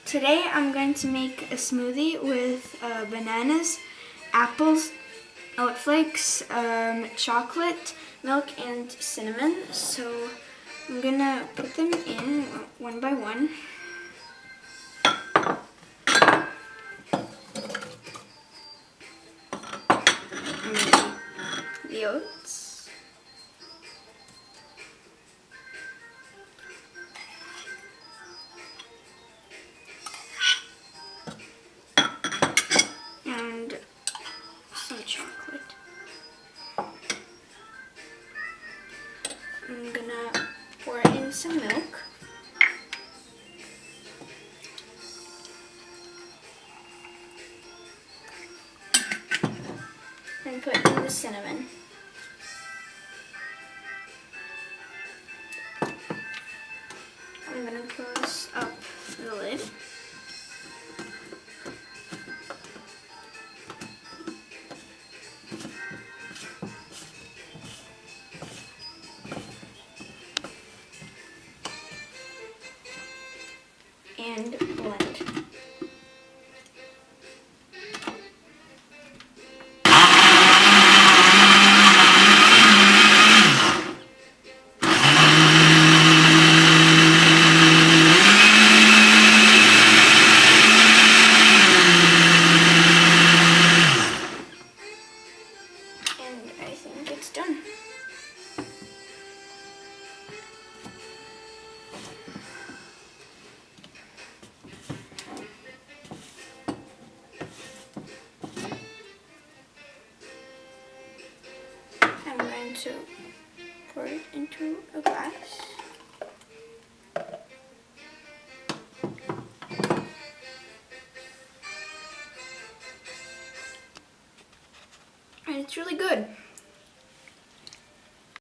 Today I'm going to make a smoothie with bananas, apples, oat flakes, chocolate, milk, and cinnamon. So I'm gonna put them in one by one. The oats. And some chocolate. I'm gonna pour in some milk. And put in the cinnamon. I'm gonna close up the lid. And blend. And I think it's done. I'm going to pour it into a glass. And it's really good.